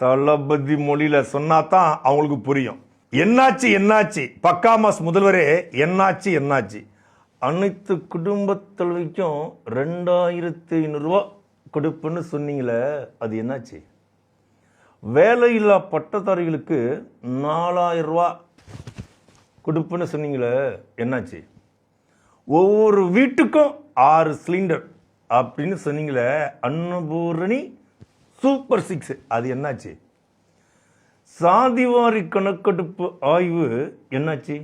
தளபதி மொழியில சொன்னாதான் அவங்களுக்கு புரியும். என்னாச்சு என்னாச்சு பக்காமாஸ் முதல்வரே, என்னாச்சு என்னாச்சு அனைத்து குடும்ப தலைவிக்கும் 2500 ரூபா கொடுப்புன்னு சொன்னீங்களே, அது என்னாச்சு? வேலையில்லா பட்டதாரிகளுக்கு 4000 ரூபா கொடுப்புன்னு சொன்னீங்களே, என்னாச்சு? ஒவ்வொரு வீட்டுக்கும் 6 சிலிண்டர் அப்படின்னு சொன்னீங்களே, அன்னபூரணி சூப்பர் 6, அது என்னாச்சு? சாதிவாரி கணக்கெடுப்பு ஆய்வு என்னாச்சு?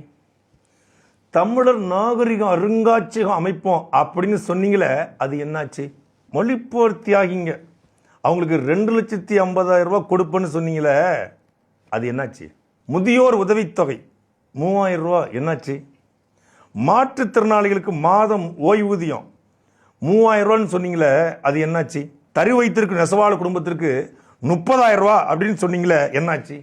தமிழர் நாகரிக அருங்காட்சியகம் அமைப்போம் அப்படின்னு சொன்னீங்களே, அது என்னாச்சு? மொழிப்போர் தியாகிங்க அவங்களுக்கு 2,50,000 ரூபாய் கொடுப்பேன்னு சொன்னீங்களே, அது என்னாச்சு? முதியோர் உதவித்தொகை 3000 ரூபாய் என்னாச்சு? மாற்றுத்திறனாளிகளுக்கு மாதம் ஓய்வூதியம் 3000 ரூபான்னு சொன்னீங்களே, அது என்னாச்சு? தறி வைத்திருக்கும் நெசவாள குடும்பத்திற்கு 30,000 ரூபாய் அப்படின்னு சொன்னீங்களே, என்னாச்சு?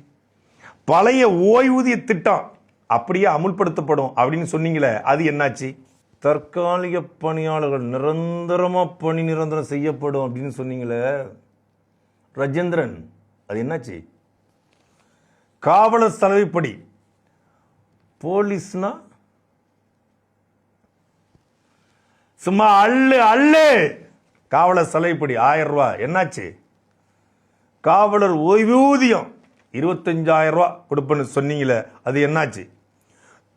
பழைய ஓய்வூதிய திட்டம் அப்படியே அமுல்படுத்தப்படும் அப்படின்னு சொன்னீங்களே, அது என்னாச்சு? தற்காலிக பணியாளர்கள் நிரந்தரமா பணி நிரந்தரம் செய்யப்படும் அப்படின்னு சொன்னீங்களே ராஜேந்திரன், அது என்னாச்சு? காவலர் சலவைப்படி போலீஸ்னா சும்மா அள்ளு அள்ளு. காவலர் சலவைப்படி 1000 ரூபாய் என்னாச்சு? காவலர் ஓய்வூதியம் 25,000 ரூபாய் கொடுப்பேன்னு சொன்னீங்களே, அது என்னாச்சு?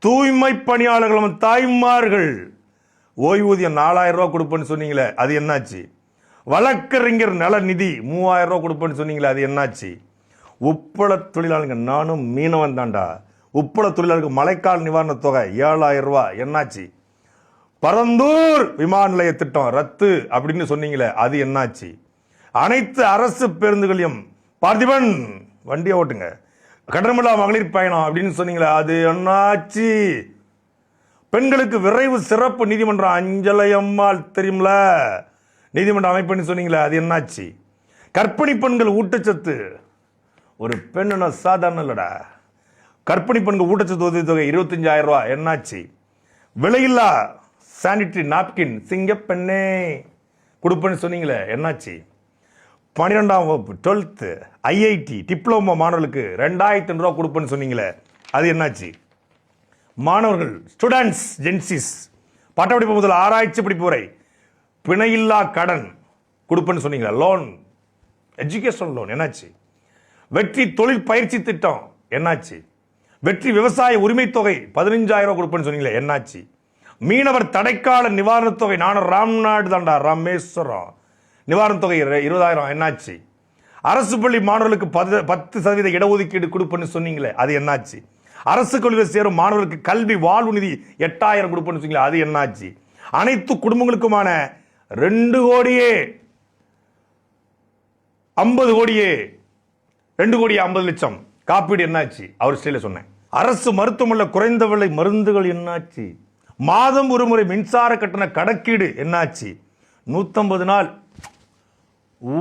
தூய்மை பணியாளர்கள் தாய்மார்கள் ஓய்வூதியம் 4000 ரூபாய் கொடுப்பேன்னு சொன்னீங்களே, அது என்னாச்சு? வழக்கறிஞர் நல நிதி 3000 ரூபாய் கொடுப்பேன்னு சொன்னீங்களே, அது என்னாச்சு? உப்பள தொழிலாளர்கள், நானும் மீனவன் தாண்டா, உப்பள தொழிலாளர்களுக்கு மழைக்கால நிவாரண தொகை 7000 ரூபாய் என்னாச்சு? பரந்தூர் விமான நிலைய திட்டம் ரத்து அப்படின்னு சொன்னீங்களே, அது என்னாச்சு? அனைத்து அரசு பேருந்துகளையும் பார்த்திபன் வண்டியை ஓட்டுங்க, கட்டணமில்லா மகளிர் பயணம் அப்படின்னு சொன்னீங்களே, அது என்னாச்சு? பெண்களுக்கு விரைவு சிறப்பு நீதிமன்றம் அஞ்சலை அம்மாள் தெரியும்ல, நீதிமன்றம் அமைப்புன்னு சொன்னீங்களே, அது என்னாச்சு? கர்ப்பிணி பெண்கள் ஊட்டச்சத்து, ஒரு பெண்ணு சாதாரண இல்லடா, கர்ப்பிணி பெண்கள் ஊட்டச்சத்து உதவித்தொகை 25,000 ரூபாய் என்னாச்சு? விலையில்லா சானிட்டரி நாப்கின் சிங்கப்பெண்ணே கொடுப்பேன்னு சொன்னீங்களே, என்னாச்சு? 12ஆம் வகுப்பு 12th ஐஐடி டிப்ளமோ மாணவர்களுக்கு 2,500 ரூபாய் கொடுப்பேன்னு சொன்னீங்களே, அது என்னாச்சு? மாணவர்கள் ஸ்டூடெண்ட்ஸ் ஜென்சிஸ் பட்டப்படிப்பு முதல் ஆராய்ச்சி படிப்பு வரை பிணையில்லா கடன் கொடுப்பேன்னு சொன்னீங்களே, லோன் எஜுகேஷன் லோன் என்னாச்சு? வெற்றி தொழில் பயிற்சி திட்டம் என்னாச்சு? வெற்றி விவசாய உரிமை தொகை 15,000 ரூபாய் கொடுப்பேன்னு சொன்னீங்களே, என்னாச்சு? மீனவர் தடைக்கால நிவாரண தொகை, நானும் ராம்நாடு தாண்டா ராமேஸ்வரம், நிவாரண தொகை 20,000 என்னாச்சு? அரசு பள்ளி மாணவர்களுக்கு 10% இடஒதுக்கீடு கொடுப்பேன்னு சொன்னீங்களே, அது என்னாச்சு? அரசு கல்வியில் சேரும் மாணவர்களுக்கு கல்வி வாழ்வு நிதி 8,000 கொடுப்பேன்னு சொன்னீங்களே, அது என்னாச்சு? அனைத்து குடும்பங்களுக்குமான 2 கோடியே 50 கோடியே 2 கோடியே 50 லட்சம் காப்பீடு என்னாச்சு? அவர் ஸ்டைல சொன்னேன். அரசு மருத்துவமனை குறைந்த விலை மருந்துகள் என்னாச்சு? மாதம் ஒரு முறை மின்சார கட்டண கணக்கீடு என்னாச்சு? 150 நாள்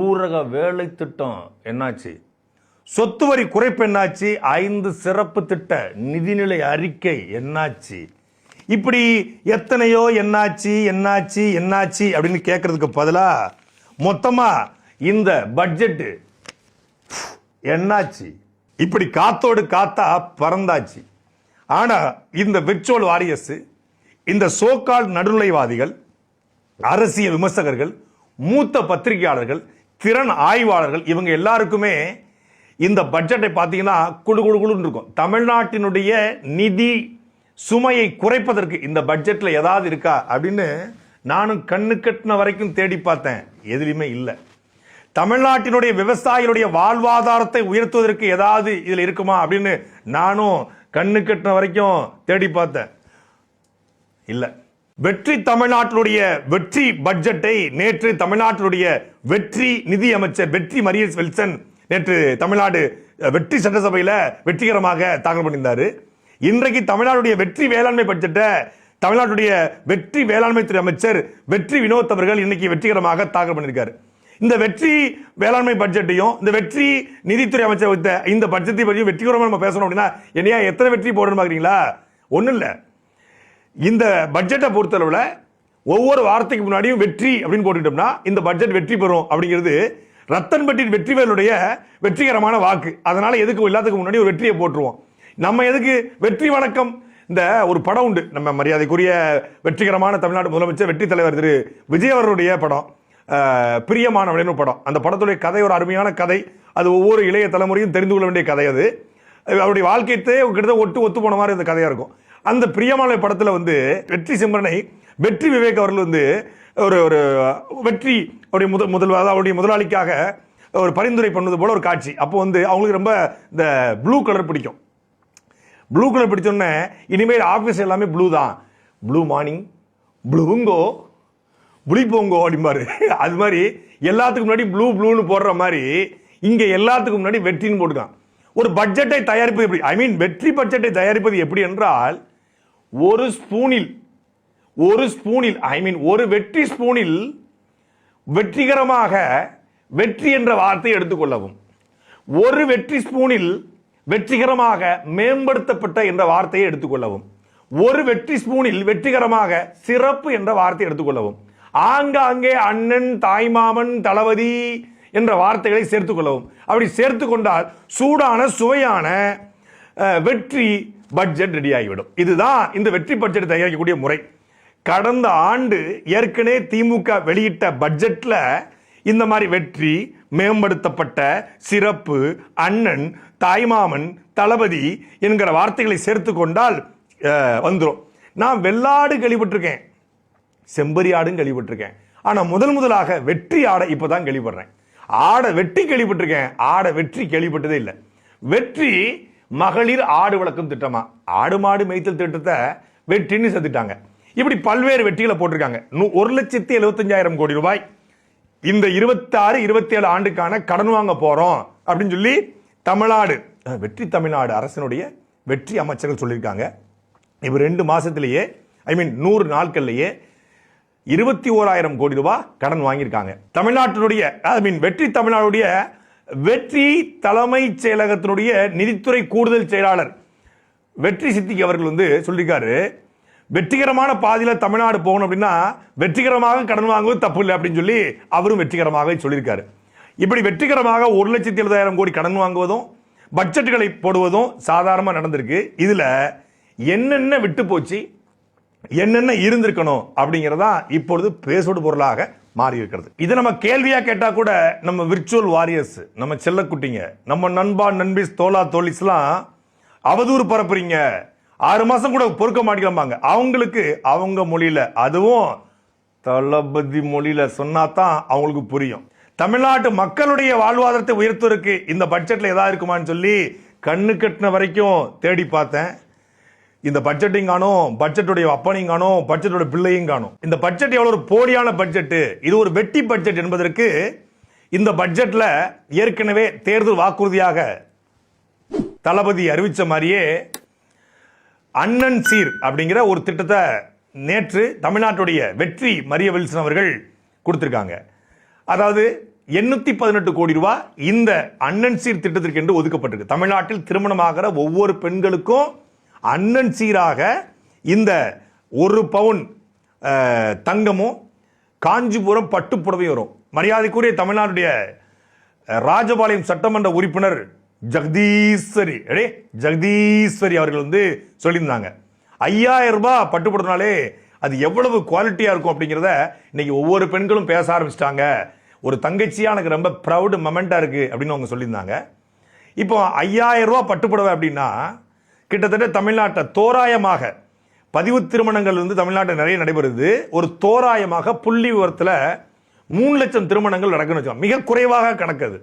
ஊரக வேலை திட்டம் என்னாச்சு? சொத்து வரி குறைப்பு என்னாச்சு? 5 சிறப்பு திட்ட நிதிநிலை அறிக்கை என்னாச்சு? இப்படி எத்தனையோ என்னாச்சு என்னாச்சு என்னாச்சு அப்படின்னு கேட்கறதுக்கு பதிலா மொத்தமா இந்த பட்ஜெட் என்னாச்சு இப்படி காத்தோடு காத்தா பறந்தாச்சு. ஆனா இந்த விர்ச்சுவல் வாரியர்ஸ், இந்த சோகால் நடுநிலைவாதிகள், அரசியல் விமர்சகர்கள், மூத்த பத்திரிகையாளர்கள், திறன் ஆய்வாளர்கள், இவங்க எல்லாருக்குமே இந்த பட்ஜெட்டை பார்த்தீங்கன்னா குழு குழு குழுன்னு இருக்கும். தமிழ்நாட்டினுடைய நிதி சுமையை குறைப்பதற்கு இந்த பட்ஜெட்ல ஏதாவது இருக்கா அப்படின்னு நானும் கண்ணு கட்டின வரைக்கும் தேடி பார்த்தேன், எதுலையுமே இல்லை. தமிழ்நாட்டினுடைய விவசாயிகளுடைய வாழ்வாதாரத்தை உயர்த்துவதற்கு ஏதாவது இதுல இருக்குமா அப்படின்னு நானும் கண்ணு கட்டின வரைக்கும் தேடி பார்த்தேன், இல்ல. வெற்றி தமிழ்நாட்டினுடைய வெற்றி பட்ஜெட்டை நேற்று தமிழ்நாட்டினுடைய வெற்றி நிதி அமைச்சர் வெற்றி மரியஸ் வில்சன் நேற்று தமிழ்நாடு வெற்றி சட்டசபையில வெற்றிகரமாக தாக்கல் பண்ணியிருந்தாரு. இன்றைக்கு தமிழ்நாடுடைய வெற்றி வேளாண்மை பட்ஜெட்டை தமிழ்நாட்டுடைய வெற்றி வேளாண்மை துறை அமைச்சர் வெற்றி வினோத் அவர்கள் இன்னைக்கு வெற்றிகரமாக தாக்கல் பண்ணியிருக்காரு. இந்த வெற்றி வேளாண்மை பட்ஜெட்டையும் இந்த வெற்றி நிதித்துறை அமைச்சர் வைத்த இந்த பட்ஜெட்டை பற்றியும் வெற்றிகரமாக நம்ம பேசணும் அப்படின்னா என்னையா எத்தனை வெற்றி போடணும் பாக்குறீங்களா? ஒன்றும் இல்லை. இந்த பட்ஜெட்டை பொறுத்தளவில் ஒவ்வொரு வாரத்துக்கு முன்னாடியும் வெற்றி அப்படின்னு போட்டுட்டோம்னா இந்த பட்ஜெட் வெற்றி பெறும் அப்படிங்கிறது ரத்தன்பட்டி வெற்றிவேலுடைய வெற்றிகரமான வாக்கு. அதனால எதுக்கு எல்லாத்துக்கும் முன்னாடி ஒரு வெற்றியை போட்டுருவோம். நம்ம எதுக்கு வெற்றி வணக்கம், இந்த ஒரு படம் உண்டு, நம்ம மரியாதைக்குரிய வெற்றிகரமான தமிழ்நாடு முதலமைச்சர் வெற்றி தலைவர் திரு விஜய் அவர்களுடைய படம் பிரியமானவன் படம். அந்த படத்துடைய கதை ஒரு அருமையான கதை. அது ஒவ்வொரு இளைய தலைமுறையும் தெரிந்து கொள்ள வேண்டிய கதை. அது அவருடைய வாழ்க்கையத்தை கிட்டத்தட்ட ஒத்து போன மாதிரி அந்த கதையா இருக்கும். அந்த பிரியமான படத்துல வெற்றி சிம்ரனை வெற்றி விவேக் அவர்கள் ஒரு ஒரு வெற்றி அவருடைய முதலாளிக்காக ஒரு பரிந்துரை பண்ணது போல ஒரு காட்சி. அப்போ அவங்களுக்கு ரொம்ப இந்த ப்ளூ கலர் பிடிக்கும். ப்ளூ கலர் பிடிச்சோன்னே இனிமேல் ஆஃபீஸ் எல்லாமே ப்ளூ தான், ப்ளூ மார்னிங், ப்ளூங்கோ, புளிப்போங்கோ அப்படிம்பாரு. அது மாதிரி எல்லாத்துக்கும் முன்னாடி ப்ளூன்னு போடுற மாதிரி இங்க எல்லாத்துக்கும் முன்னாடி வெற்றின்னு போட்டுக்கலாம். ஒரு பட்ஜெட்டை தயாரிப்பது எப்படி, ஐ மீன் வெற்றி பட்ஜெட்டை தயாரிப்பது எப்படி என்றால், ஒரு ஸ்பூனில் ஐ மீன் ஒரு வெற்றி ஸ்பூனில் வெற்றிகரமாக வெற்றி என்ற வார்த்தையை எடுத்துக்கொள்ளவும், ஒரு வெற்றி ஸ்பூனில் வெற்றிகரமாக மேம்படுத்தப்பட்ட என்ற வார்த்தையை எடுத்துக்கொள்ளவும், ஒரு வெற்றி ஸ்பூனில் வெற்றிகரமாக சிறப்பு என்ற வார்த்தையை எடுத்துக்கொள்ளவும், ஆங்காங்கே அண்ணன், தாய்மாமன், தளபதி என்ற வார்த்தைகளை சேர்த்துக் கொள்ளவும். அப்படி சேர்த்து கொண்டால் சூடான சுவையான வெற்றி பட்ஜெட் ரெடி ஆகிவிடும். இதுதான் இந்த வெற்றி பட்ஜெட் தயாரிக்கக்கூடிய முறை. கடந்த ஆண்டு ஏற்கனவே திமுக வெளியிட்ட பட்ஜெட்ல இந்த மாதிரி வெற்றி, மேம்படுத்தப்பட்ட, சிறப்பு, அண்ணன், தாய்மாமன், தளபதி என்கிற வார்த்தைகளை சேர்த்து கொண்டால் வந்துடும். நான் வெள்ளாடு கேள்விப்பட்டிருக்கேன், செம்பரி ஆடும் கேள்விப்பட்டிருக்கேன். ஆனா முதலாக வெற்றி ஆடை இப்பதான் கேள்விப்படுறேன். ஆடை வெற்றி கேள்விப்பட்டிருக்கேன், ஆடை வெற்றி கேள்விப்பட்டதே இல்லை. வெற்றி மகளிர் ஆடு வளர்க்கும் திட்டமா, ஆடு மாடு மேய்த்தல் திட்டத்தை வெற்றின்னு சேர்த்துட்டாங்க. இப்படி பல்வேறு வெற்றிகளை போட்டிருக்காங்க. 1,75,000 கோடி ரூபாய் இந்த 26-27 ஆண்டுக்கான கடன் வாங்க போறோம் அப்படின்னு சொல்லி தமிழ்நாடு வெற்றி தமிழ்நாடு அரசினுடைய வெற்றி அமைச்சர்கள் சொல்லியிருக்காங்க. இப்ப 2 மாசத்திலேயே ஐ மீன் 100 நாட்கள்லயே 21,000 கோடி ரூபாய் கடன் வாங்கியிருக்காங்க. தமிழ்நாட்டினுடைய ஐ மீன் வெற்றி தமிழ்நாடுடைய வெற்றி தலைமைச் செயலகத்தினுடைய நிதித்துறை கூடுதல் செயலாளர் வெற்றி சித்திக் அவர்கள் சொல்லியிருக்காரு, வெற்றிகரமான பாதையில தமிழ்நாடு போகணும் அப்படின்னா வெற்றிகரமாக கடன் வாங்குவது தப்பு இல்லை அப்படின்னு சொல்லி அவரும் வெற்றிகரமாக சொல்லியிருக்காரு. இப்படி வெற்றிகரமாக 1,70,000 கோடி கடன் வாங்குவதும் பட்ஜெட்டுகளை போடுவதும் சாதாரணமாக நடந்திருக்கு. இதுல என்னென்ன விட்டு போச்சு, என்னென்ன இருந்திருக்கணும் அப்படிங்கிறதா இப்பொழுது பேசோடு பொருளாக மாறி இருக்கிறது. இதை நம்ம கேள்வியா கேட்டா கூட நம்ம விர்ச்சுவல் வாரியர்ஸ், நம்ம செல்லக்குட்டிங்க, நம்ம நண்பா நண்பிஸ், தோலா தோழிஸ்லாம் அவதூறு பரப்புறீங்க, 6 மாசம் கூட பொறுக்க மாட்டேங்கிறாங்க. அவங்களுக்கு அவங்க மொழியில, அதுவும் தளபதி மொழியில சொன்னாதான் அவங்களுக்கு புரியும். தமிழ்நாட்டு மக்களுடைய வாழ்வாதாரத்தை உயர்த்துவதற்கு இந்த பட்ஜெட்ல ஏதாவது இருக்குமான்னு சொல்லி கண்ணு கட்டின வரைக்கும் தேடி பார்த்தேன். இந்த பட்ஜெட்டையும் காணும், பட்ஜெட்டுடைய அப்பனையும் காணும், பட்ஜெட்டோட பிள்ளையும் காணும். இந்த பட்ஜெட் எவ்வளவு ஒரு போலியான பட்ஜெட், இது ஒரு வெட்டி பட்ஜெட் என்பதற்கு இந்த பட்ஜெட்ல ஏற்கனவே தேர்தல் வாக்குறுதியாக தளபதி அறிவிச்ச மாதிரியே அண்ணன் சீர் அப்படிங்கிற ஒரு திட்டத்தை நேற்று தமிழ்நாட்டுடைய வெற்றி மரிய வில்சன் அவர்கள் கொடுத்திருக்காங்க. அதாவது 818 கோடி ரூபாய் இந்த அண்ணன் சீர் திட்டத்திற்கு என்று ஒதுக்கப்பட்டிருக்கு. தமிழ்நாட்டில் திருமணமாகிற ஒவ்வொரு பெண்களுக்கும் அண்ணன் சீராக இந்த 1 பவுன் தங்கமும் காஞ்சிபுரம் பட்டுப்புடவை வரும். மரியாதைக்குரிய தமிழ்நாட்டுடைய ராஜபாளையம் சட்டமன்ற உறுப்பினர் ஜெகதீஸ்வரி அவர்கள் சொல்லியிருந்தாங்க, 5,000 ரூபாய் பட்டுப்புடனாலே அது எவ்வளவு குவாலிட்டியா இருக்கும் அப்படிங்கிறத இன்னைக்கு ஒவ்வொரு பெண்களும் பேச ஆரம்பிச்சிட்டாங்க. ஒரு தங்கச்சியா எனக்கு ரொம்ப ப்ரௌட் மொமெண்டா இருக்கு அப்படின்னு அவங்க சொல்லியிருந்தாங்க. இப்போ 5,000 ரூபாய் பட்டுப்புடவை அப்படின்னா கிட்டத்தட்ட தமிழ்நாட்டை தோராயமாக பதிவு திருமணங்கள் தமிழ்நாட்டில் நிறைய நடைபெறுது. ஒரு தோராயமாக புள்ளி விவரத்தில் 3 லட்சம் திருமணங்கள் நடக்குன்னு மிக குறைவாக கணக்குது.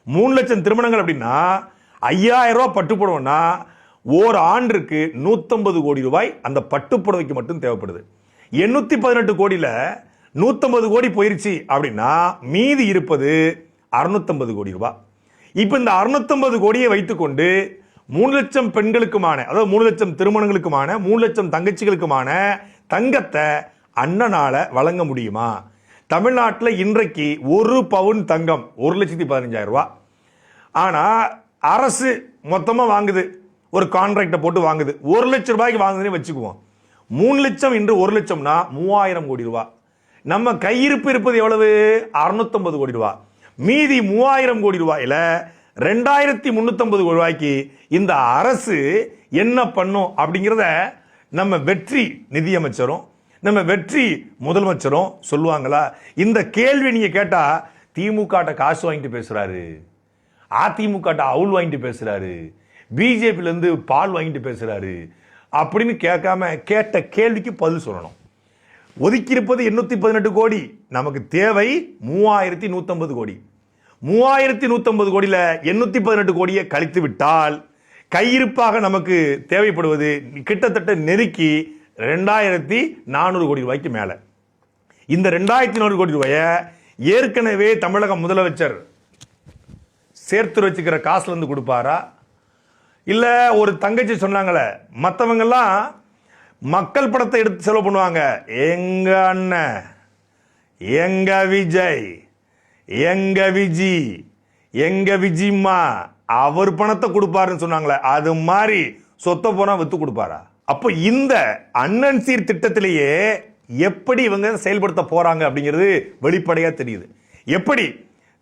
3 லட்சம் திருமணங்கள் அப்படின்னா 5,000 ரூபாய் பட்டுப்புடவைன்னா ஓர் ஆண்டிற்கு 150 கோடி ரூபாய் அந்த பட்டுப்புடவைக்கு மட்டும் தேவைப்படுது. 818 கோடியில 150 கோடி போயிருச்சு அப்படின்னா மீதி இருப்பது 650 கோடி ரூபாய். இப்ப இந்த 650 கோடியை வைத்துக்கொண்டு 3 லட்சம் பெண்களுக்குமான, அதாவது 3 லட்சம் திருமணங்களுக்குமான, 3 லட்சம் தங்கச்சிகளுக்குமான தங்கத்தை அண்ணனால வழங்க முடியுமா? தமிழ்நாட்டில் இன்றைக்கு 1 பவுன் தங்கம் 1,15,000 ரூபாய். ஆனா அரசு மொத்தமா வாங்குது, ஒரு கான்ட்ராக்டை போட்டு வாங்குது, 1 லட்சம் ரூபாய்க்கு வாங்குதுன்னு வச்சுக்குவோம். 3 லட்சம் இன்று 1 லட்சம்னா 3,000 கோடி ரூபாய். நம்ம கையிருப்பு இருப்பது எவ்வளவு? 650 கோடி ரூபாய். மீதி 3000 கோடி ரூபாயில 2350 கோடி ரூபாய்க்கு இந்த அரசு என்ன பண்ணும் அப்படிங்கிறத நம்ம வெற்றி நிதியமைச்சரும் நம்ம வெற்றி முதலமைச்சரும் சொல்லுவாங்களா? இந்த கேள்வி நீங்க கேட்டா திமுக காசு வாங்கிட்டு பேசுறாரு, அதிமுக அவுல் வாங்கிட்டு பேசுறாரு, பிஜேபியில இருந்து பால் வாங்கிட்டு பேசுறாரு அப்படின்னு கேட்காம கேட்ட கேள்விக்கு பதில் சொல்லணும். ஒதுக்கியிருப்பது 818 கோடி, நமக்கு தேவை 3150 கோடி. 3150 கோடியில 818 கோடியை கழித்து விட்டால் கையிருப்பாக நமக்கு தேவைப்படுவது கிட்டத்தட்ட நெருக்கி 2400 கோடி ரூபாய்க்கு மேல. இந்த 2400 கோடி ரூபாயை ஏற்கனவே தமிழக முதலமைச்சர் சேர்த்து வச்சுக்கிற காசுல இருந்து கொடுப்பாரா, இல்ல ஒரு தங்கச்சி சொன்னாங்களே மற்றவங்க எல்லாம் மக்கள் படத்தை எடுத்து செலவு பண்ணுவாங்க, எங்க அண்ணன், எங்க விஜய், எங்க விஜி, எங்க விஜிமா அவர் பணத்தை கொடுப்பாருன்னு சொன்னாங்களே, அது மாதிரி சொத்த போனா வித்து கொடுப்பாரா? அப்போ இந்த அண்ணன் சீர் திட்டத்திலேயே எப்படி இவங்க செயல்படுத்த போறாங்க அப்படிங்கிறது வெளிப்படையா தெரியுது. எப்படி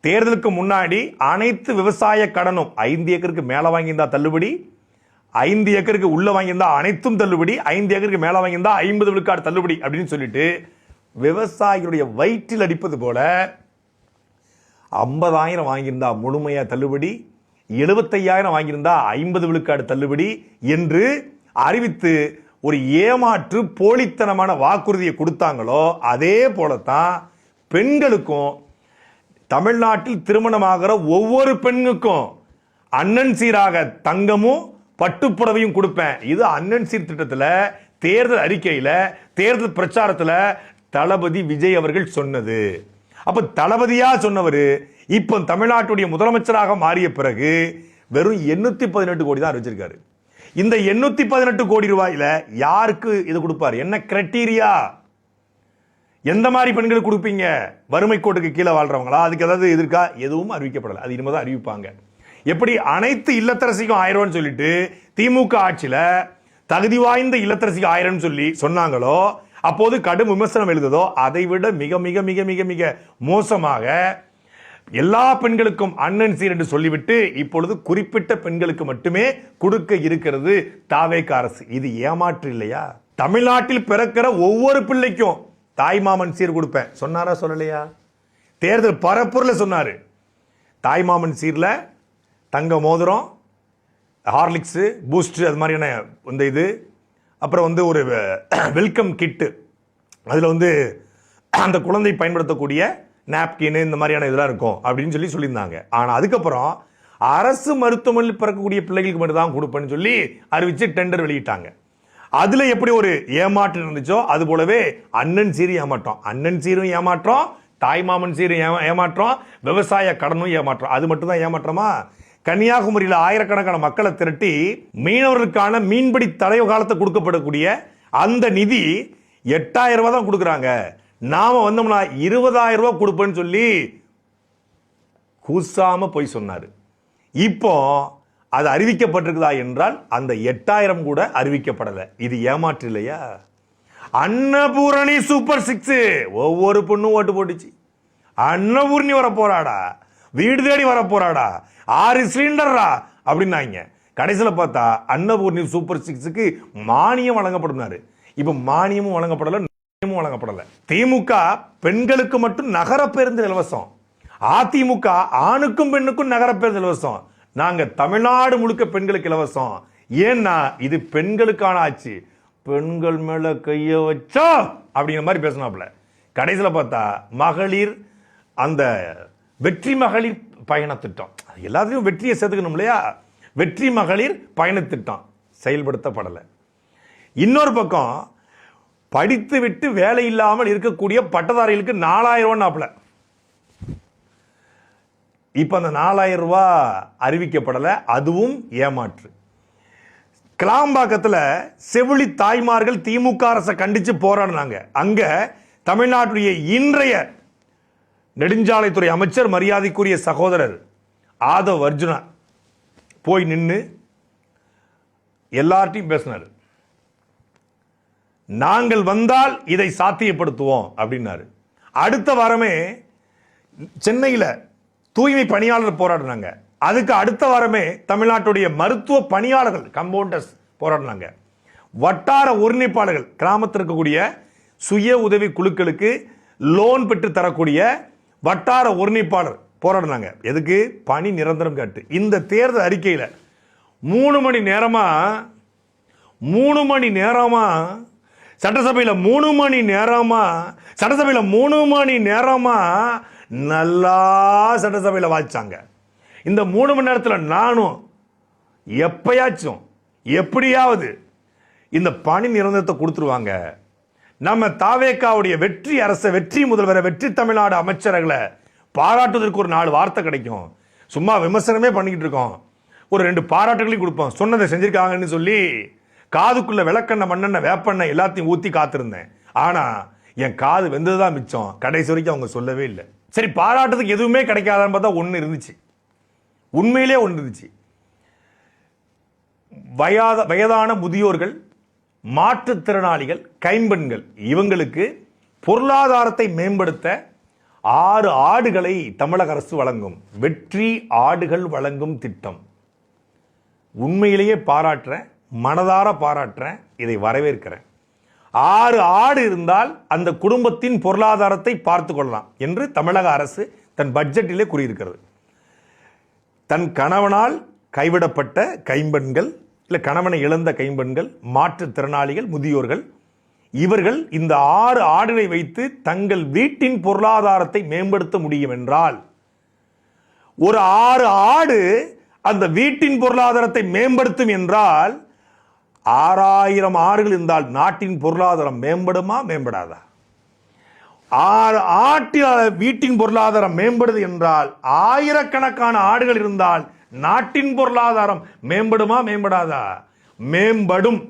தேர்தலுக்கு முன்னாடி அனைத்து விவசாய கடனும் 5 ஏக்கருக்கு மேல வாங்கியிருந்தா தள்ளுபடி, 5 ஏக்கருக்கு உள்ள வாங்கியிருந்தா அனைத்தும் தள்ளுபடி, 5 ஏக்கருக்கு மேல வாங்கியிருந்தா 50 விழுக்காடு தள்ளுபடி அப்படின்னு சொல்லிட்டு விவசாயிகளுடைய வயிற்றில் அடிப்பது போல 50,000 வாங்கியிருந்தா முழுமையா தள்ளுபடி, 75,000 வாங்கியிருந்தா 50 விழுக்காடு தள்ளுபடி என்று அறிவித்து ஒரு ஏமாற்று போலித்தனமான வாக்குறுதியை கொடுத்தாங்களோ அதே போலத்தான் பெண்களுக்கும் தமிழ்நாட்டில் திருமணமாகிற ஒவ்வொரு பெண்ணுக்கும் அண்ணன் சீராக தங்கமும் பட்டுப்புடவையும் கொடுப்பேன். இது அண்ணன் சீர் திட்டத்தில் தேர்தல் அறிக்கையில் தேர்தல் பிரச்சாரத்தில் தளபதி விஜய் அவர்கள் சொன்னது. அப்ப தளபதியா சொன்னவர் இப்ப தமிழ்நாட்டுடைய முதலமைச்சராக மாறிய பிறகு வெறும் 818 கோடி தான் அறிவிச்சிருக்காரு. இந்த 818 கோடி ரூபாயில யாருக்கு இது கொடுப்பாரு? என்ன கிரைட்டீரியா? எந்த மாதிரி பெண்களுக்கு கொடுப்பீங்க? வறுமை கோட்டுக்கு கீழே வாழ்றவங்களா? அதுக்கு ஏதாவது எதிர்க்கா? எதுவும் அறிவிக்கப்படல. அது இனிமேதான் அறிவிப்பாங்க. எப்படி அனைத்து இல்லத்தரசிக்கும் 1000 சொல்லிட்டு திமுக ஆட்சியில தகுதி வாய்ந்த இல்லத்தரசிக்கு 1000 சொல்லி சொன்னாங்களோ, அப்போது கடும் விமர்சனம் எழுததோ அதை விட மிக மிக மிக மிக மிக மோசமாக எல்லா பெண்களுக்கும் அண்ணன் சீர் என்று சொல்லிவிட்டு இப்பொழுது குறிப்பிட்ட பெண்களுக்கு மட்டுமே கொடுக்க இருக்கிறது தாவேக அரசு. இது ஏமாற்று இல்லையா? தமிழ்நாட்டில் பிறக்கிற ஒவ்வொரு பிள்ளைக்கும் தாய்மாமன் சீர் கொடுப்பேன் சொன்னாரா, சொல்லலையா? தேர்தல் பரப்புரையில சொன்னாரு. தாய்மாமன் சீர்ல தங்க மோதிரம், ஹார்லிக்ஸ், பூஸ்ட், அது மாதிரியான இந்த இது, அப்புறம் ஒரு வெல்கம் கிட்டு, அதுல அந்த குழந்தை பயன்படுத்தக்கூடிய நாப்கின், இந்த மாதிரியான இதெல்லாம் இருக்கும் அப்படின்னு சொல்லியிருந்தாங்க. ஆனா அதுக்கப்புறம் அரசு மருத்துவமனையில் பிறக்கக்கூடிய பிள்ளைகளுக்கு மட்டும் தான் கொடுப்பேன்னு சொல்லி அறிவிச்சு டெண்டர் வெளியிட்டாங்க. அதுல எப்படி ஒரு ஏமாற்றம் இருந்துச்சோ அது போலவே அண்ணன் சீரும் ஏமாற்றம், அண்ணன் சீரும் ஏமாற்றம், தாய்மாமன் சீரும் ஏமாற்றம், விவசாய கடனும் ஏமாற்றம். அது மட்டும் தான் ஏமாற்றமா? கன்னியாகுமரியில் ஆயிரக்கணக்கான மக்களை திரட்டி மீனவர்களுக்கான மீன்பிடி தடை காலத்தை கொடுக்கப்படக்கூடிய அந்த நிதி 8000 ரூபாய் தான் கொடுக்குறாங்க. நாம வந்தோம்னா 20,000 ரூபாய் கொடுப்பேன்னு சொல்லி கூசாம போய் சொன்னாரு. இப்போ அது அறிவிக்கப்பட்டிருக்குதா என்றால் அந்த 8000 கூட அறிவிக்கப்படல. இது ஏமாற்று இல்லையா? அன்னபூரணி சூப்பர் 6 ஒவ்வொரு பொண்ணும் ஓட்டு போட்டுச்சு. அன்னபூரணி வர போறாடா, வீடு தேடி வர போறாடா, 6 சிலிண்டரா அப்படின்னாங்க. கடைசியில் பார்த்தா அன்னபூரணி சூப்பர் 6க்கு மானியம் வழங்கப்படுனாரு. இப்ப மானியமும் வழங்கப்படல, வழங்கப்படல. திமுக பெண்களுக்கு மட்டும் நகர பேருந்து இலவசம், அதிமுக ஆணுக்கும் பெண்ணுக்கும் நகர பேருந்து இலவசம். நாங்க தமிழ்நாடு முழுக்க பெண்களுக்கு இலவசம். ஏன்னா இது பெண்களுக்கான ஆட்சி. பெண்கள் மேல கைய வச்சா அப்படிங்கிற மாதிரி பேசினாப்ல. கடைசியில் பார்த்தா மகளிர், அந்த வெற்றி மகளிர் பயண திட்டம், எல்லாத்தையும் வெற்றியை சேர்த்துக்கணும் இல்லையா? வெற்றி மகளிர் பயண திட்டம் செயல்படுத்தப்படலை. இன்னொரு பக்கம் படித்து விட்டு வேலை இல்லாமல் இருக்கக்கூடிய பட்டதாரிகளுக்கு 4000 ரூபாய். இப்ப அந்த 4000 ரூபாய் அறிவிக்கப்படல, அதுவும் ஏமாற்று. கிளாம்பாக்கத்தில் செவிலி தாய்மார்கள் திமுக அரசை கண்டிச்சு போராடினாங்க. அங்க தமிழ்நாட்டுடைய இன்றைய நெடுஞ்சாலைத்துறை அமைச்சர் மரியாதைக்குரிய சகோதரர் ஆதவ் அர்ஜுனா போய் நின்று எல்லார்ட்டையும் பேசினார். நாங்கள் வந்தால் இதை சாத்தியப்படுத்துவோம் அப்படின்னாரு. அடுத்த வாரமே சென்னையில் தூய்மை பணியாளர் போராடினாங்க. அதுக்கு அடுத்த வாரமே தமிழ்நாட்டுடைய மருத்துவ பணியாளர்கள் கம்பவுண்டர்ஸ் போராடினாங்க. வட்டார ஒருங்கிணைப்பாளர்கள் கிராமத்தில் இருக்கக்கூடிய சுய உதவி குழுக்களுக்கு லோன் பெற்று தரக்கூடிய வட்டார ஒருங்கிணைப்பாளர் போராடினாங்க. எதுக்கு? பணி நிரந்தரம் கேட்டு. இந்த தேர்தல் அறிக்கையில் 3 மணி நேரமா சட்டசபையில் 3 மணி நேரமா நல்லா சட்டசபையில் வாய்ச்சாங்க. இந்த 3 மணி நேரத்தில் நானும் எப்பயாச்சும் எப்படியாவது இந்த பணி நிரந்தரத்தை கொடுத்துருவாங்க, நம்ம தாவேக்காவுடைய வெற்றி அரச, வெற்றி முதல்வரை, வெற்றி தமிழ்நாடு அமைச்சர்களை பாராட்டுவதற்கு ஒரு 4 வார்த்தை கிடைக்கும். சும்மா விமர்சனமே பண்ணிக்கிட்டு இருக்கோம், ஒரு 2 பாராட்டுகளையும் கொடுப்போம். சொன்னதை செஞ்சிருக்காங்கன்னு சொல்லி காதுக்குள்ள விளக்கெண்ண மண்ணெண்ண வேப்பெண்ணெய் எல்லாத்தையும் ஊற்றி காத்திருந்தேன். ஆனா என் காது வெந்ததுதான் மிச்சம். கடைசி வரைக்கும் அவங்க சொல்லவே இல்லை. சரி, பாராட்டுறதுக்கு எதுவுமே கிடைக்காதான்னு பார்த்தா ஒன்று இருந்துச்சு. உண்மையிலே ஒன்று இருந்துச்சு. வயதான முதியோர்கள், மாற்றுத்திறனாளிகள், கைம்பெண்கள், இவங்களுக்கு பொருளாதாரத்தை மேம்படுத்த 6 ஆடுகளை தமிழக அரசு வழங்கும். வெற்றி ஆடுகள் வழங்கும் திட்டம். உண்மையிலேயே பாராட்டுறேன், மனதார பாராட்டுறேன், இதை வரவேற்கிறேன். 6 ஆடு இருந்தால் அந்த குடும்பத்தின் பொருளாதாரத்தை பார்த்து கொள்ளலாம் என்று தமிழக அரசு தன் பட்ஜெட்டிலே கூறியிருக்கிறது. தன் கணவனால் கைவிடப்பட்ட கைம்பெண்கள், இல்லை கணவனை இழந்த கைம்பெண்கள், மாற்றுத்திறனாளிகள், முதியோர்கள், இவர்கள் இந்த 6 ஆடுகளை வைத்து தங்கள் வீட்டின் பொருளாதாரத்தை மேம்படுத்த முடியும் என்றால், ஒரு 6 ஆடு அந்த வீட்டின் பொருளாதாரத்தை மேம்படுத்தும் என்றால் 6000 ஆடுகள் இருந்தால் நாட்டின் பொருளாதாரம் மேம்படுமா மேம்படாதா? 6 ஆட்டில் வீட்டின் பொருளாதாரம் மேம்படுது என்றால் ஆயிரக்கணக்கான ஆடுகள் இருந்தால் நாட்டின் பொருளாதாரம் மேம்படுமா மேம்படாதா? மேம்படும்.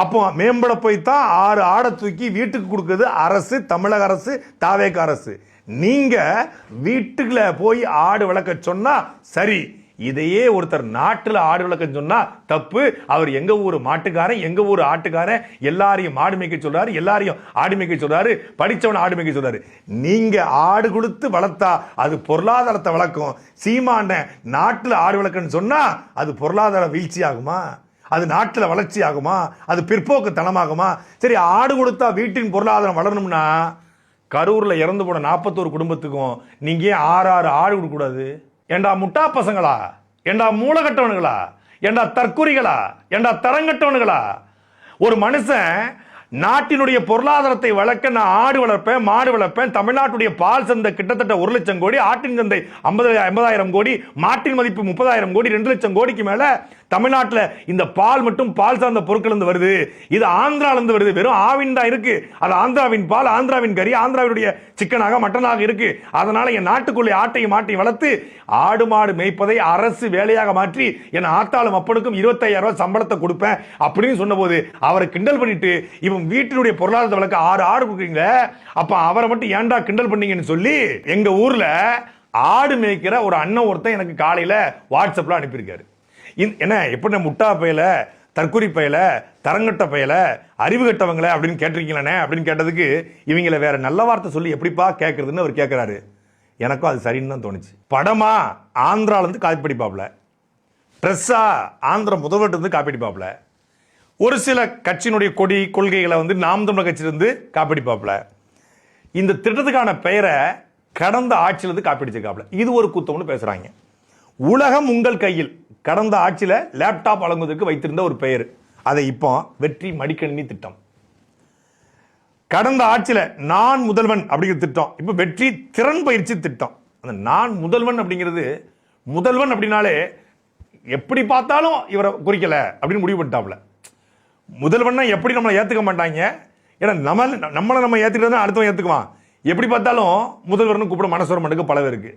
அப்போ மேம்பட போய்தான் 6 ஆடை தூக்கி வீட்டுக்கு கொடுக்குது அரசு, தமிழக அரசு, தாவேக அரசு. நீங்க வீட்டுக்குள்ள போய் ஆடு வளர்க்க சொன்னா சரி, இதையே ஒருத்தர் நாட்டில் ஆடு வளர்க்க சொன்னா தப்பு. அவர் எங்க ஊர் மாட்டுக்காரன், எங்க ஊர் ஆட்டுக்காரன், எல்லாரையும் ஆடு மேய்க்க சொல்றாரு, எல்லாரையும் ஆடு மேய்க்க சொல்றாரு, படிச்சவன் ஆடு மேய்க்க சொல்றாரு. நீங்க ஆடு கொடுத்து வளர்த்தா அது பொருளாதாரத்தை வளர்க்கும். சீமான நாட்டில் ஆடு வளர்க்கன்னு சொன்னா அது பொருளாதார வீழ்ச்சி ஆகுமா? அது நாட்டில் வளர்ச்சி ஆகுமா? அது பிற்போக்கு தனமாகுமா? சரி, ஆடு கொடுத்தா வீட்டின் பொருளாதாரம் வளரணும்னா கரூர்ல இறந்து போன 41 குடும்பத்துக்கும் நீங்க 6 ஆடு கொடுக்க கூடாது? ஏண்டா முட்டா பசங்களா? ஏண்டா மூலகட்டவனுங்களா? ஏண்டா தற்குறிகளா? ஏண்டா தரங்கட்டவனுங்களா? ஒரு மனுஷன் நாட்டினுடைய பொருளாதாரத்தை வளர்க்க நான் ஆடு வளர்ப்பேன், மாடு வளர்ப்பேன், தமிழ்நாட்டுடைய பால் சந்தை கிட்டத்தட்ட 1 லட்சம் கோடி, ஆட்டின் சந்தை 50,000 கோடி, மாட்டின் மதிப்பு 30,000 கோடி, 2 லட்சம் கோடிக்கு மேல தமிழ்நாட்டில் இந்த பால் மட்டும் பால் சார்ந்த பொருட்கள் இருந்து வருது. இது ஆந்திரால இருந்து வருது. வெறும் ஆவின் தான் இருக்கு. அது ஆந்திராவின் பால், ஆந்திராவின் கறி, ஆந்திராவுடைய சிக்கனாக மட்டனாக இருக்கு. அதனால என் நாட்டுக்குள்ளே ஆட்டையும் மாட்டையும் வளர்த்து ஆடு மாடு மேய்ப்பதை அரசு வேலையாக மாற்றி என் ஆத்தாளும் அப்பனுக்கும் 25,000 ரூபாய் சம்பளத்தை கொடுப்பேன் அப்படின்னு சொன்ன போது அவரை கிண்டல் பண்ணிட்டு, இவன் வீட்டினுடைய பொருளாதாரத்தை வளர்க்க 6 ஆடு கொடுக்குறீங்களே, அப்ப அவரை மட்டும் ஏன்டா கிண்டல் பண்ணீங்கன்னு சொல்லி எங்க ஊர்ல ஆடு மேய்க்கிற ஒரு அண்ணன் ஒருத்தன் எனக்கு காலையில வாட்ஸ்அப்ல அனுப்பியிருக்காரு. என்ன எப்படி முட்டா பையல, தற்குறி பையல, தரங்கட்ட பையல, அறிவு கட்டவங்கள அப்படின்னு கேட்டிருக்கீங்களே அப்படின்னு கேட்டதுக்கு இவங்களை வேற நல்ல வார்த்தை சொல்லி எப்படிப்பா கேட்கறதுன்னு அவர் கேட்கிறாரு. எனக்கும் அது சரின்னு தான் தோணுச்சு. படமா ஆந்திரால இருந்து காப்பி படிப்பாப்ல, ட்ரெஸ்ஸா ஆந்திர முதல்வர்கிட்ட இருந்து காப்பி அடிப்பாப்ல, ஒரு சில கட்சியினுடைய கொடி கொள்கைகளை நாம் தமிழர் கட்சியிலிருந்து காப்பிடிப்பாப்ல. இந்த திட்டத்துக்கான பெயரை கடந்த ஆட்சியிலிருந்து காப்பிடிச்சிருக்காப்ல. இது ஒரு குத்தம்னு பேசுறாங்க. உலகம் உங்கள் கையில் கடந்த ஆட்சியில லேப்டாப் வழங்குவதற்கு வைத்திருந்த ஒரு பெயர், அதை இப்போ வெற்றி மடிக்கணினி திட்டம். கடந்த ஆட்சியில நான் முதல்வன் அப்படிங்கிற திட்டம் இப்ப வெற்றி திறன் பயிற்சி திட்டம். அந்த நான் முதல்வன் அப்படிங்கிறது, முதல்வன் அப்படின்னாலே எப்படி பார்த்தாலும் இவரை குறிக்கல அப்படின்னு முடிவு பண்ணிட்டாப்ல. முதல்வன்னா எப்படி நம்மளை ஏத்துக்க மாட்டாங்க. ஏன்னா நம்மளை நம்ம ஏத்துக்கிட்டு அடுத்தவன் ஏத்துக்குவான். எப்படி பார்த்தாலும் முதல்வர்னு கூப்பிட மனசு வர மாட்டுக்கு பல பேருக்கு.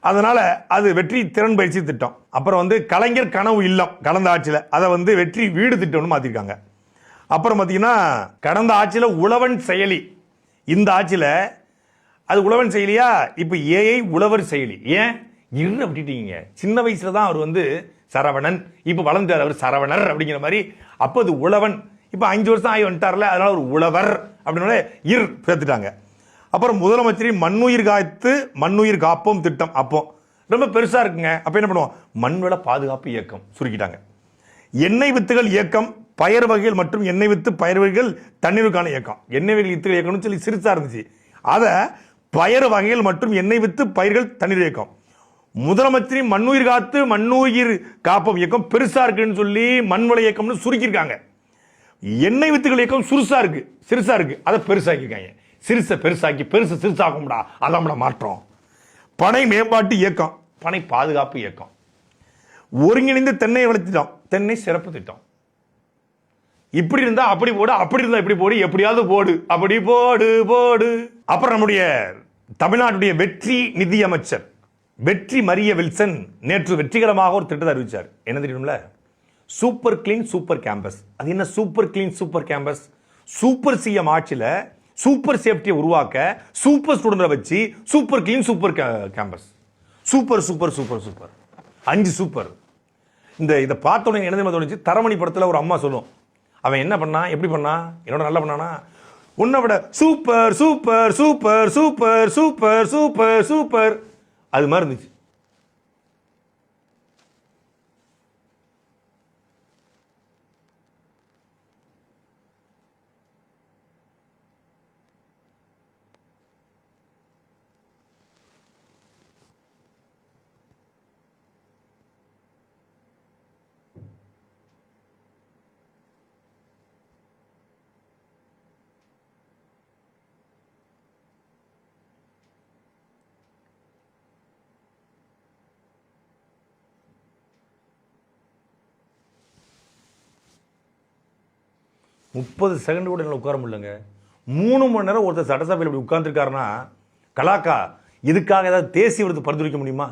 அதனால அது வெற்றி திறன் பயிற்சி திட்டம். அப்புறம் கலைஞர் கனவு இல்லம் கடந்த ஆட்சியில அதை வெற்றி வீடு திட்டம்னு மாத்திருக்காங்க. அப்புறம் பாத்தீங்கன்னா கடந்த ஆட்சியில உழவன் செயலி, இந்த ஆட்சியில அது உழவன் செயலியா இப்ப ஏஐ உழவர் செயலி. ஏன் இரு அப்படிட்டீங்க? சின்ன வயசுல தான் அவர் சரவணன், இப்ப வளர்ந்தார் அவர் சரவணர் அப்படிங்கிற மாதிரி. அப்ப அது உழவன், இப்ப 5 வருஷம் ஆகி வந்துட்டார்ல, அதனால ஒரு உழவர் அப்படின்னு இர் சேர்த்துட்டாங்க. அப்புறம் முதலமைச்சரின் மண்ணுயிர் காய்த்து மண்ணுயிர் காப்போம் திட்டம். அப்போ ரொம்ப பெருசா இருக்குங்க. அப்ப என்ன பண்ணுவோம்? மண்வள பாதுகாப்பு இயக்கம் சுருக்கிட்டாங்க. எண்ணெய் வித்துகள் இயக்கம், பயறு வகைகள் மற்றும் எண்ணெய் வித்து பயிர் வகைகள் தண்ணீருக்கான இயக்கம். எண்ணெய் வகைகள் வித்துகள் இயக்கம்னு சொல்லி சிறுசா இருந்துச்சு. அத பயறு வகைகள் மற்றும் எண்ணெய் வித்து பயிர்கள் தண்ணீர் இயக்கம். முதலமைச்சரின் மண்ணுயிர் காத்து மண்ணுயிர் காப்பம் இயக்கம் பெருசா இருக்குன்னு சொல்லி மண்வள இயக்கம்னு சுருக்கிருக்காங்க. எண்ணெய் வித்துகள் இயக்கம் சிறுசா இருக்கு, அதை பெருசாக்கிருக்காங்க. சிறுசை பெருசாக்கி பெருசு சிறுசாகும்டா, அதான் மாற்றம். பனை மேம்பாட்டு இயக்கம், பனை பாதுகாப்பு இயக்கம். ஒருங்கிணைந்த தென்னை வளர்த்திட்டம், தென்னை சிறப்பு திட்டம். இப்படி இருந்தா அப்படி போடு, அப்படி இருந்தா இப்படி போடு, எப்படியாவது போடு, அப்படி போடு போடு. அப்புறம் நம்முடைய தமிழ்நாட்டுடைய வெற்றி நிதி அமைச்சர் வெற்றி மரிய வில்சன் நேற்று வெற்றிகரமாக ஒரு திட்டத்தை அறிவிச்சார். என்ன தெரியும்ல? Super clean super campus. அது என்ன super clean super campus? Super CM ஆட்சியில சூப்பர் சேஃப்டியை உருவாக்க சூப்பர் ஸ்டூடெண்ட்டை வச்சு super clean super campus. Super super super super 5 super. இதை பார்த்தோன்னே என்ன தோணுச்சு? தரமணி படத்தில் ஒரு அம்மா சொல்லும், அவன் என்ன பண்ணா, எப்படி பண்ணா, என்னோட நல்லா பண்ணானா, உன்னை விட super super super super super super super. அது மாதிரி இருந்துச்சு. முப்பது செகண்ட் கூட என்ன உட்கார முடியலங்க. 3 மணி நேரம் ஒருத்தர் சட்டசபையில் இப்படி உட்கார்ந்துருக்காருன்னா, கலாக்கா இதுக்காக ஏதாவது தேசிய விருது பரிந்துரைக்க முடியுமா?